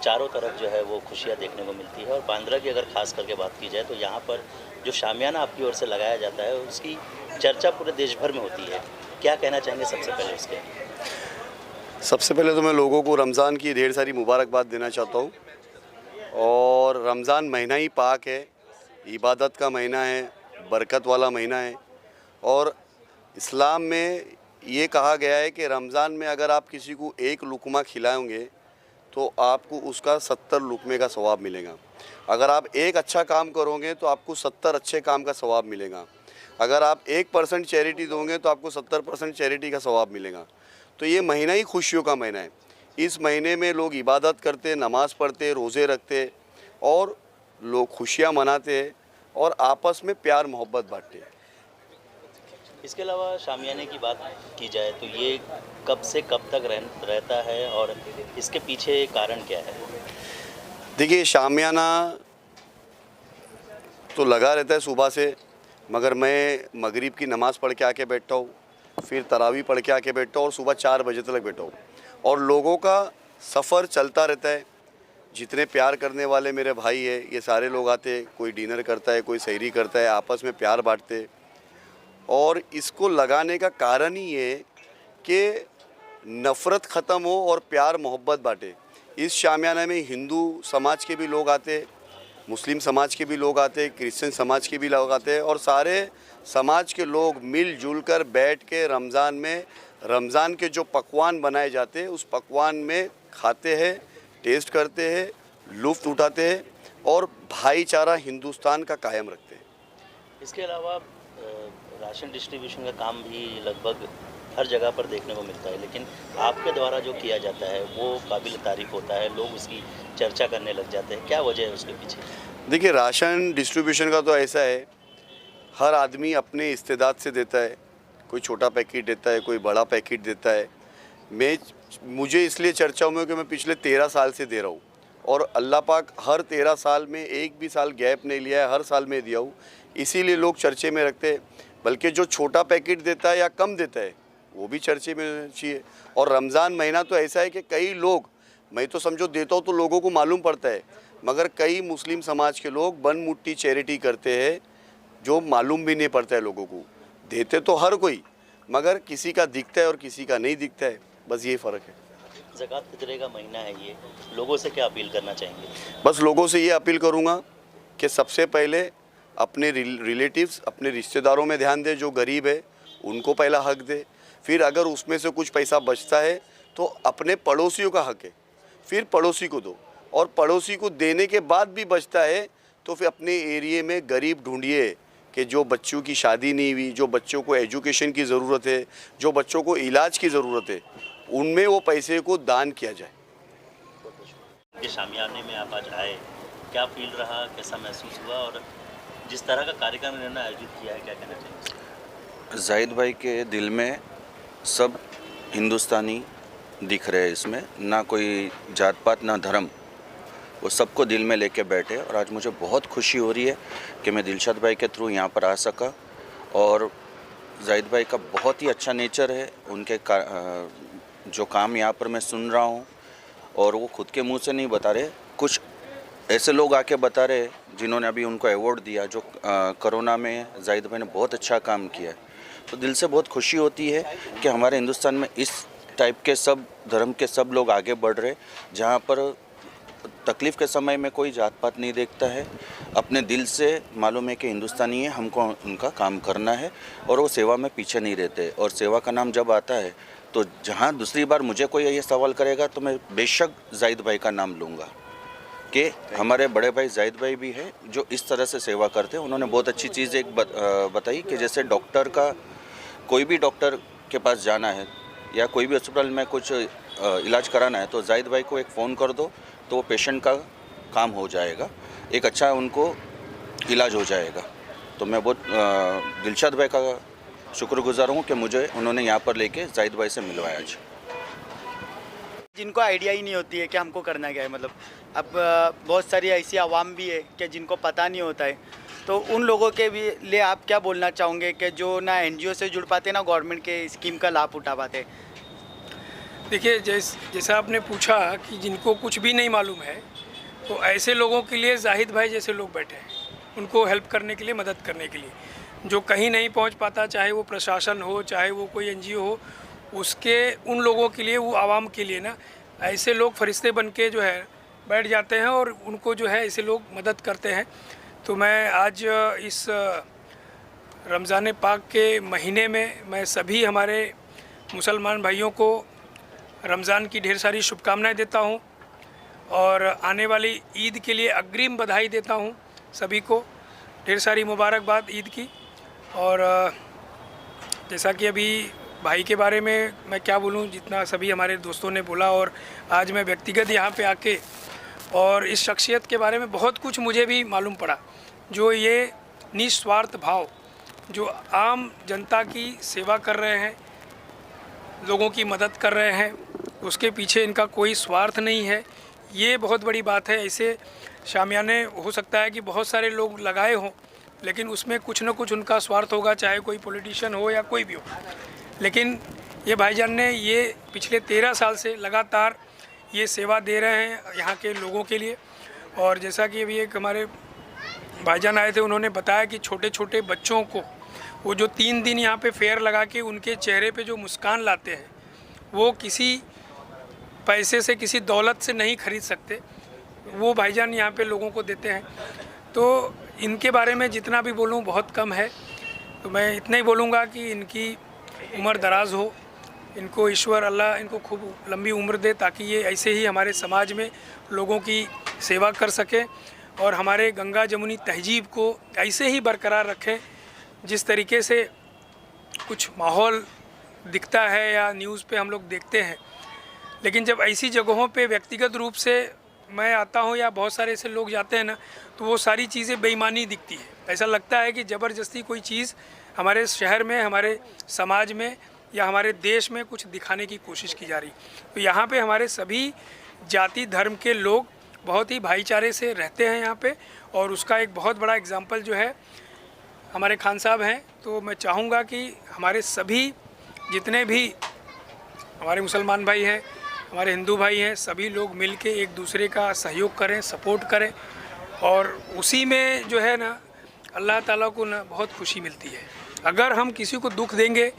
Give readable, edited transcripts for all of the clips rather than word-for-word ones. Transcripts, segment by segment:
चारों तरफ जो है वो खुशियाँ देखने को मिलती है। और बांद्रा की अगर खास करके बात की जाए तो यहाँ पर जो शामियाना आपकी ओर से लगाया जाता है उसकी चर्चा पूरे देश भर में होती है। क्या कहना चाहेंगे सबसे पहले उसके? सबसे पहले तो मैं लोगों को रमज़ान की ढेर सारी मुबारकबाद देना चाहता हूँ। और रमज़ान महीना ही पाक है, इबादत का महीना है, बरकत वाला महीना है। और इस्लाम में ये कहा गया है कि रमज़ान में अगर आप किसी को एक लुक़मा खिलाओगे तो आपको उसका 70 लुक़मे का सवाब मिलेगा। अगर आप एक अच्छा काम करोगे तो आपको 70 अच्छे काम का सवाब मिलेगा। अगर आप 1% चैरिटी दोगे तो आपको 70% चैरिटी का सवाब मिलेगा। तो ये महीना ही खुशियों का महीना है। इस महीने में लोग इबादत करते, नमाज़ पढ़ते, रोज़े रखते और लोग खुशियाँ मनाते हैं और आपस में प्यार मोहब्बत बांटते हैं। इसके अलावा शामियाने की बात की जाए तो ये कब से कब तक रहता है और इसके पीछे कारण क्या है? देखिए, शामियाना तो लगा रहता है सुबह से, मगर मैं मगरिब की नमाज़ पढ़ के आके बैठता हूँ, फिर तरावी पढ़ के आके बैठता हूँ और सुबह 4 बजे तक बैठा हूँ। और लोगों का सफ़र चलता रहता है। जितने प्यार करने वाले मेरे भाई है ये सारे लोग आते, कोई डिनर करता है, कोई सहरी करता है, आपस में प्यार बांटते। और इसको लगाने का कारण ही ये कि नफ़रत ख़त्म हो और प्यार मोहब्बत बांटे। इस शामियाना में हिंदू समाज के भी लोग आते, मुस्लिम समाज के भी लोग आते, क्रिश्चियन समाज के भी लोग आते और सारे समाज के लोग मिलजुल कर बैठ के रमज़ान में रमज़ान के जो पकवान बनाए जाते हैं उस पकवान में खाते हैं, टेस्ट करते हैं, लुत्फ़ उठाते हैं और भाईचारा हिंदुस्तान का कायम रखते हैं। इसके अलावा राशन डिस्ट्रीब्यूशन का काम भी लगभग हर जगह पर देखने को मिलता है, लेकिन आपके द्वारा जो किया जाता है वो काबिल तारीफ़ होता है, लोग उसकी चर्चा करने लग जाते हैं। क्या वजह है उसके पीछे? देखिए, राशन डिस्ट्रीब्यूशन का तो ऐसा है, हर आदमी अपने इस्तेदाद से देता है। कोई छोटा पैकेट देता है, कोई बड़ा पैकेट देता है। मुझे इसलिए चर्चा में कि मैं पिछले 13 साल से दे रहा हूँ और अल्लाह पाक हर 13 साल में एक भी साल गैप नहीं लिया है, हर साल में दिया हूँ, इसीलिए लोग चर्चे में रखते हैं। बल्कि जो छोटा पैकेट देता है या कम देता है वो भी चर्चे में चाहिए। और रमज़ान महीना तो ऐसा है कि कई लोग, मैं तो समझो देता हूँ तो लोगों को मालूम पड़ता है, मगर कई मुस्लिम समाज के लोग बनमुट्टी चैरिटी करते हैं जो मालूम भी नहीं पड़ता है लोगों को। देते तो हर कोई, मगर किसी का दिखता है और किसी का नहीं दिखता है, बस ये फ़र्क है। ज़कात फित्रे का महीना है ये, लोगों से क्या अपील करना चाहेंगे? बस लोगों से ये अपील करूँगा कि सबसे पहले अपने रिलेटिव्स, अपने रिश्तेदारों में ध्यान दे, जो गरीब है उनको पहला हक दे। फिर अगर उसमें से कुछ पैसा बचता है तो अपने पड़ोसियों का हक है, फिर पड़ोसी को दो। और पड़ोसी को देने के बाद भी बचता है तो फिर अपने एरिए में गरीब ढूंढिए कि जो बच्चों की शादी नहीं हुई, जो बच्चों को एजुकेशन की ज़रूरत है, जो बच्चों को इलाज की ज़रूरत है, उनमें वो पैसे को दान किया जाए। ये शामियाने में आप आज आए, क्या फील रहा, कैसा महसूस हुआ और जिस तरह का कार्यक्रम इन्होंने आयोजित किया है, क्या कहना चाहिए? जाहिद भाई के दिल में सब हिंदुस्तानी दिख रहे हैं इसमें, ना कोई जात पात ना धर्म, वो सबको दिल में लेके बैठे। और आज मुझे बहुत खुशी हो रही है कि मैं दिलशाद भाई के थ्रू यहाँ पर आ सका। और जाहिद भाई का बहुत ही अच्छा नेचर है, उनके जो काम यहाँ पर मैं सुन रहा हूँ, और वो खुद के मुंह से नहीं बता रहे, कुछ ऐसे लोग आके बता रहे जिन्होंने अभी उनको अवार्ड दिया, जो कोरोना में जाहिद भाई ने बहुत अच्छा काम किया है। तो दिल से बहुत खुशी होती है कि हमारे हिंदुस्तान में इस टाइप के सब धर्म के सब लोग आगे बढ़ रहे, जहाँ पर तकलीफ़ के समय में कोई जात पात नहीं देखता है, अपने दिल से मालूम है कि हिंदुस्तानी है, हमको उनका काम करना है, और वो सेवा में पीछे नहीं रहते। और सेवा का नाम जब आता है तो जहाँ दूसरी बार मुझे कोई ये सवाल करेगा तो मैं बेशक जाहिद भाई का नाम लूँगा कि हमारे बड़े भाई जाहिद भाई भी है जो इस तरह से सेवा करते हैं। उन्होंने बहुत अच्छी चीज़ एक बताई कि जैसे डॉक्टर का, कोई भी डॉक्टर के पास जाना है या कोई भी अस्पताल में कुछ इलाज कराना है तो जाहिद भाई को एक फ़ोन कर दो तो वो पेशेंट का काम हो जाएगा, एक अच्छा उनको इलाज हो जाएगा। तो मैं बहुत दिलशाद भाई का शुक्रगुजार हूँ कि मुझे उन्होंने यहाँ पर लेके जाहिद भाई से मिलवाया आज। जिनको आइडिया ही नहीं होती है कि हमको करना क्या है, मतलब अब बहुत सारी ऐसी आवाम भी है कि जिनको पता नहीं होता है, तो उन लोगों के भी लिए आप क्या बोलना चाहोगे कि जो ना एनजीओ से जुड़ पाते ना गवर्नमेंट के स्कीम का लाभ उठा पाते? देखिए, जैसा आपने पूछा कि जिनको कुछ भी नहीं मालूम है, तो ऐसे लोगों के लिए जाहिद भाई जैसे लोग बैठे हैं, उनको हेल्प करने के लिए, मदद करने के लिए। जो कहीं नहीं पहुंच पाता, चाहे वो प्रशासन हो, चाहे वो कोई एनजीओ हो, उसके उन लोगों के लिए, वो आवाम के लिए ना, ऐसे लोग फरिश्ते बन के जो है बैठ जाते हैं और उनको जो है ऐसे लोग मदद करते हैं। तो मैं आज इस रमज़ान पाक के महीने में मैं सभी हमारे मुसलमान भाइयों को रमज़ान की ढेर सारी शुभकामनाएं देता हूं, और आने वाली ईद के लिए अग्रिम बधाई देता हूं सभी को, ढेर सारी मुबारकबाद ईद की। और जैसा कि अभी भाई के बारे में मैं क्या बोलूं, जितना सभी हमारे दोस्तों ने बोला, और आज मैं व्यक्तिगत यहाँ पे आके और इस शख्सियत के बारे में बहुत कुछ मुझे भी मालूम पड़ा, जो ये निस्वार्थ भाव, जो आम जनता की सेवा कर रहे हैं, लोगों की मदद कर रहे हैं, उसके पीछे इनका कोई स्वार्थ नहीं है। ये बहुत बड़ी बात है। ऐसे शामियाने हो सकता है कि बहुत सारे लोग लगाए हों, लेकिन उसमें कुछ न कुछ उनका स्वार्थ होगा, चाहे कोई पॉलिटिशियन हो या कोई भी हो। लेकिन ये भाईजान ने ये पिछले 13 साल से लगातार ये सेवा दे रहे हैं यहाँ के लोगों के लिए। और जैसा कि अभी एक हमारे भाईजान आए थे, उन्होंने बताया कि छोटे छोटे बच्चों को वो जो 3 दिन यहाँ पे फेयर लगा के उनके चेहरे पे जो मुस्कान लाते हैं, वो किसी पैसे से, किसी दौलत से नहीं खरीद सकते, वो भाईजान यहाँ पे लोगों को देते हैं। तो इनके बारे में जितना भी बोलूँ बहुत कम है। तो मैं इतना ही बोलूँगा कि इनकी उम्र दराज हो, इनको ईश्वर अल्लाह इनको खूब लंबी उम्र दे, ताकि ये ऐसे ही हमारे समाज में लोगों की सेवा कर सकें और हमारे गंगा जमुनी तहजीब को ऐसे ही बरकरार रखें। जिस तरीके से कुछ माहौल दिखता है या न्यूज़ पे हम लोग देखते हैं, लेकिन जब ऐसी जगहों पे व्यक्तिगत रूप से मैं आता हूँ या बहुत सारे ऐसे लोग जाते हैं ना, तो वो सारी चीज़ें बेईमानी दिखती है। ऐसा लगता है कि ज़बरदस्ती कोई चीज़ हमारे शहर में, हमारे समाज में या हमारे देश में कुछ दिखाने की कोशिश की जा रही। तो यहाँ पे हमारे सभी जाति धर्म के लोग बहुत ही भाईचारे से रहते हैं यहाँ पे, और उसका एक बहुत बड़ा एग्जाम्पल जो है हमारे खान साहब हैं। तो मैं चाहूँगा कि हमारे सभी जितने भी हमारे मुसलमान भाई हैं, हमारे हिंदू भाई हैं, सभी लोग मिल के एक दूसरे का सहयोग करें, सपोर्ट करें, और उसी में जो है ना अल्लाह ताला को ना बहुत खुशी मिलती है। अगर हम किसी को दुख देंगे,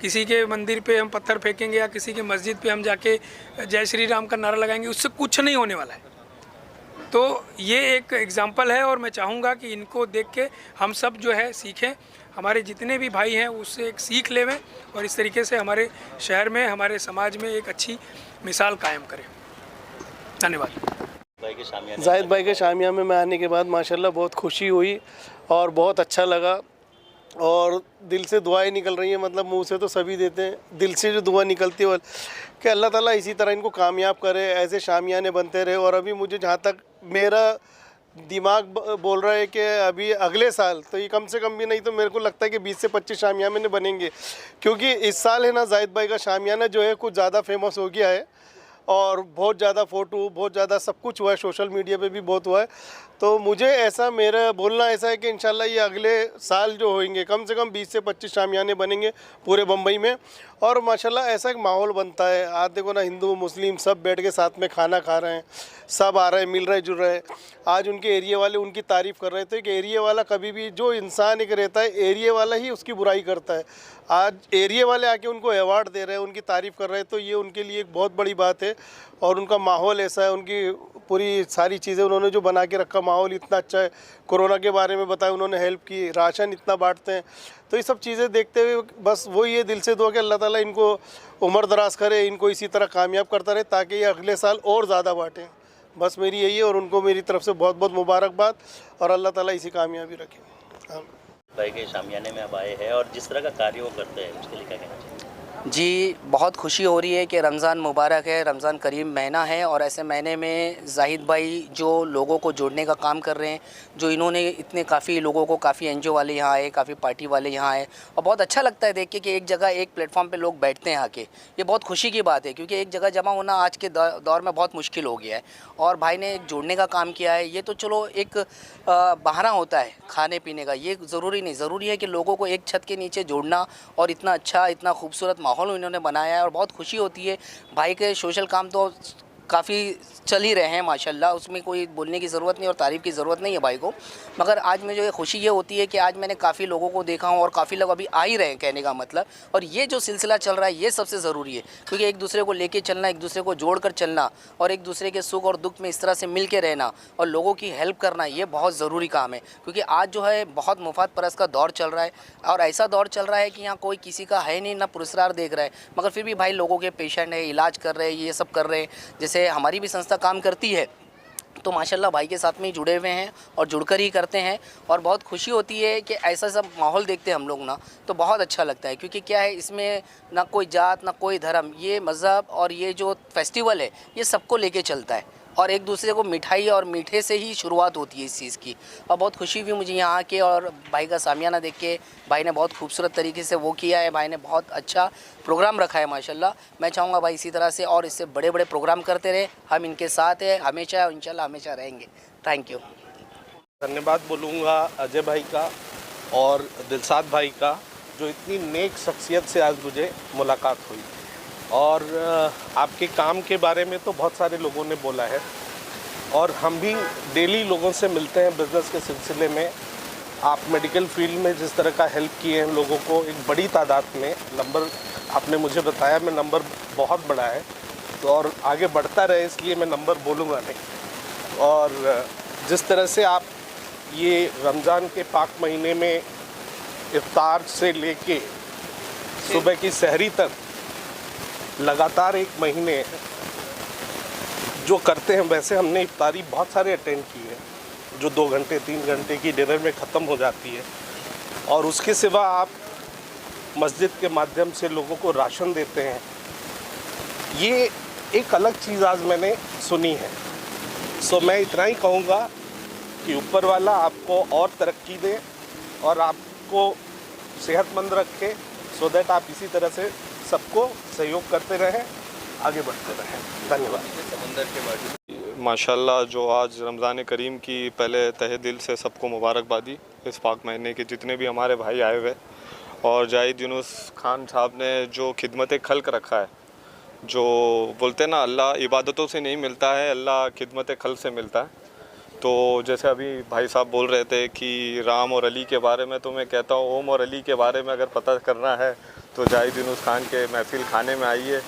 किसी के मंदिर पे हम पत्थर फेंकेंगे या किसी के मस्जिद पे हम जाके जय श्री राम का नारा लगाएंगे, उससे कुछ नहीं होने वाला है। तो ये एक एग्जाम्पल है, और मैं चाहूँगा कि इनको देख के हम सब जो है सीखें, हमारे जितने भी भाई हैं उससे एक सीख लेवें, और इस तरीके से हमारे शहर में, हमारे समाज में एक अच्छी मिसाल कायम करें। धन्यवाद। जाहिद भाई के शामिया में मैं आने के बाद माशाल्लाह बहुत खुशी हुई और बहुत अच्छा लगा, और दिल से दुआएं निकल रही हैं। मतलब मुंह से तो सभी देते हैं, दिल से जो दुआ निकलती है कि अल्लाह ताला इसी तरह इनको कामयाब करे, ऐसे शामियाने बनते रहे। और अभी मुझे जहाँ तक मेरा दिमाग बोल रहा है कि अभी अगले साल तो ये कम से कम भी नहीं तो मेरे को लगता है कि 20 से 25 शामियाने बनेंगे, क्योंकि इस साल है ना जाहिद भाई का शामियाना जो है कुछ ज़्यादा फेमस हो गया है और बहुत ज़्यादा फ़ोटो, बहुत ज़्यादा सब कुछ हुआ है, सोशल मीडिया पे भी बहुत हुआ है। तो मुझे ऐसा, मेरा बोलना ऐसा है कि इंशाल्लाह ये अगले साल जो होंगे कम से कम 20 से 25 शामियाने बनेंगे पूरे बम्बई में। और माशाल्लाह ऐसा एक माहौल बनता है, आज देखो ना हिंदू मुस्लिम सब बैठ के साथ में खाना खा रहे हैं, सब आ रहे हैं, मिल रहे जुल रहे हैं। आज उनके एरिया वाले उनकी तारीफ़ कर रहे थे कि एरिया वाला कभी भी, जो इंसान एक रहता है एरिया वाला ही उसकी बुराई करता है। आज एरिया वाले आके उनको अवार्ड दे रहे हैं, उनकी तारीफ़ कर रहे हैं, तो ये उनके लिए एक बहुत बड़ी बात है। और उनका माहौल ऐसा है, उनकी पूरी सारी चीज़ें उन्होंने जो बना के रखा, माहौल इतना अच्छा है। कोरोना के बारे में बताया उन्होंने, हेल्प की, राशन इतना बांटते हैं। तो ये सब चीज़ें देखते हुए बस वो ये दिल से दुआ कि अल्लाह ताला इनको उम्र दराज करे, इनको इसी तरह कामयाब करता रहे ताकि ये अगले साल और ज़्यादा बाँटें। बस मेरी यही है और उनको मेरी तरफ से बहुत बहुत मुबारकबाद और अल्लाह ताला इसी कामयाबी रखे। भाई के शामियाने में अब आए हैं और जिस तरह का कार्य वो करते हैं उसके लिए क्या कहना चाहिए? जी, बहुत खुशी हो रही है कि रमज़ान मुबारक है, रमज़ान करीम महीना है और ऐसे महीने में जाहिद भाई जो लोगों को जोड़ने का काम कर रहे हैं, जो इन्होंने इतने काफ़ी लोगों को, काफ़ी एनजीओ वाले यहाँ आए, काफ़ी पार्टी वाले यहाँ आए और बहुत अच्छा लगता है देख के कि एक जगह एक प्लेटफॉर्म पे लोग बैठते हैं आके। ये बहुत खुशी की बात है क्योंकि एक जगह जमा होना आज के दौर में बहुत मुश्किल हो गया है और भाई ने एक जोड़ने का काम किया है। ये तो चलो एक बहाना होता है खाने पीने का, ये ज़रूरी नहीं, ज़रूरी है कि लोगों को एक छत के नीचे जोड़ना और इतना अच्छा, इतना खूबसूरत माहौल इन्होंने बनाया है और बहुत खुशी होती है। भाई के सोशल काम तो काफ़ी चल ही रहे हैं माशाल्लाह, उसमें कोई बोलने की ज़रूरत नहीं और तारीफ़ की ज़रूरत नहीं है भाई को। मगर आज मुझे खुशी ये होती है कि आज मैंने काफ़ी लोगों को देखा हूँ और काफ़ी लोग अभी आ ही रहे हैं, कहने का मतलब। और ये जो सिलसिला चल रहा है ये सबसे ज़रूरी है क्योंकि एक दूसरे को लेके चलना, एक दूसरे को जोड़ कर चलना और एक दूसरे के सुख और दुख में इस तरह से मिल के रहना और लोगों की हेल्प करना, ये बहुत ज़रूरी काम है क्योंकि आज जो है बहुत मुफाद परस्त का दौर चल रहा है और ऐसा दौर चल रहा है कि यहाँ कोई किसी का है नहीं, ना पुरस्कार देख रहा है, मगर फिर भी भाई लोगों के पेशेंट है, इलाज कर रहे हैं, ये सब कर रहे हैं। जैसे हमारी भी संस्था काम करती है तो माशाल्लाह भाई के साथ में ही जुड़े हुए हैं और जुड़कर ही करते हैं और बहुत खुशी होती है कि ऐसा सब माहौल देखते हैं हम लोग ना, तो बहुत अच्छा लगता है क्योंकि क्या है, इसमें ना कोई जात ना कोई धर्म, ये मज़हब और ये जो फेस्टिवल है ये सबको लेके चलता है और एक दूसरे को मिठाई और मीठे से ही शुरुआत होती है इस चीज़ की। और बहुत खुशी हुई मुझे यहाँ आके और भाई का सामियाना देख के। भाई ने बहुत खूबसूरत तरीके से वो किया है, भाई ने बहुत अच्छा प्रोग्राम रखा है माशाल्लाह। मैं चाहूँगा भाई इसी तरह से और इससे बड़े बड़े प्रोग्राम करते रहे, हम इनके साथ हैं हमेशा, इंशाल्लाह हमेशा रहेंगे। Thank you. धन्यवाद बोलूँगा अजय भाई का और दिलशाद भाई का, जो इतनी नेक शख्सियत से आज मुझे मुलाकात हुई। और आपके काम के बारे में तो बहुत सारे लोगों ने बोला है और हम भी डेली लोगों से मिलते हैं बिज़नेस के सिलसिले में। आप मेडिकल फील्ड में जिस तरह का हेल्प किए हैं लोगों को एक बड़ी तादाद में, नंबर आपने मुझे बताया, मैं नंबर बहुत बड़ा है तो और आगे बढ़ता रहे इसलिए मैं नंबर बोलूँगा नहीं। और जिस तरह से आप ये रमज़ान के पाक महीने में इफ्तार से लेके सुबह की सहरी तक लगातार एक महीने जो करते हैं, वैसे हमने इफ्तारी बहुत सारे अटेंड की है जो 2 घंटे 3 घंटे की डिनर में ख़त्म हो जाती है और उसके सिवा आप मस्जिद के माध्यम से लोगों को राशन देते हैं। ये एक अलग चीज़ आज मैंने सुनी है। सो मैं इतना ही कहूँगा कि ऊपर वाला आपको और तरक्की दे और आपको सेहतमंद रखे, सो दैट आप इसी तरह से सबको सहयोग करते रहें, आगे बढ़ते रहें। धन्यवाद। समंदर के बारे माशाल्लाह जो आज रमज़ान करीम की पहले तहे दिल से सबको मुबारकबादी, इस पाक महीने के जितने भी हमारे भाई आए हुए और जाहिद यूनुस खान साहब ने जो खिदमत खल्क रखा है, जो बोलते ना अल्लाह इबादतों से नहीं मिलता है, अल्लाह खिदमत खल्क से मिलता है। तो जैसे अभी भाई साहब बोल रहे थे कि राम और अली के बारे में, तो मैं कहता हूँ ओम और अली के बारे में अगर पता करना है तो जाहिद यूनुस खान के महफिल खाने में आइए।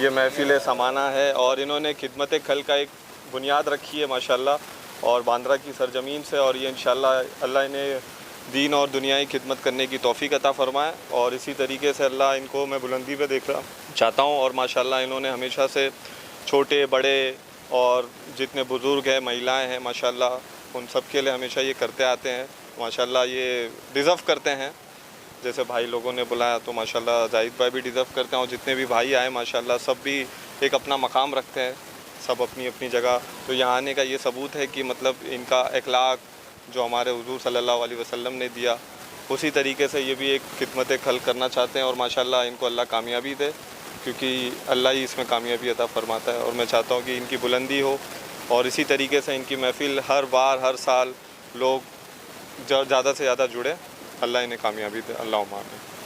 ये महफिल समाना है और इन्होंने खिदमत खल्क का एक बुनियाद रखी है माशाल्लाह और बांद्रा की सरजमीन से, और ये इंशाल्लाह अल्लाह इन्हें दीन और दुनियाई खिदमत करने की तौफीक अता फ़रमाए और इसी तरीके से अल्लाह इनको मैं बुलंदी पे देखना चाहता हूँ। और माशाल्लाह इन्होंने हमेशा से छोटे बड़े और जितने बुज़ुर्ग हैं, महिलाएं हैं, माशाल्लाह उन सब के लिए हमेशा ये करते आते हैं। माशाल्लाह ये डिज़र्व करते हैं, जैसे भाई लोगों ने बुलाया तो माशाल्लाह जाहिद भाई भी डिज़र्व करते हैं और जितने भी भाई आए माशाल्लाह सब भी एक अपना मकाम रखते हैं सब अपनी अपनी जगह। तो यहाँ आने का ये सबूत है कि मतलब इनका अखलाक जो हमारे हुजूर सल्लल्लाहु अलैहि वसल्लम ने दिया, उसी तरीके से ये भी एक खिदमत खल्क करना चाहते हैं। और माशाल्लाह इनको अल्लाह कामयाबी दे, क्योंकि अल्लाह ही इसमें कामयाबी अता फरमाता है। और मैं चाहता हूँ कि इनकी बुलंदी हो और इसी तरीके से इनकी महफ़िल हर बार हर साल लोग ज़्यादा से ज़्यादा जुड़े। अल्लाह इन्हें कामयाबी दे। अल्लाहुम्मा आमीन।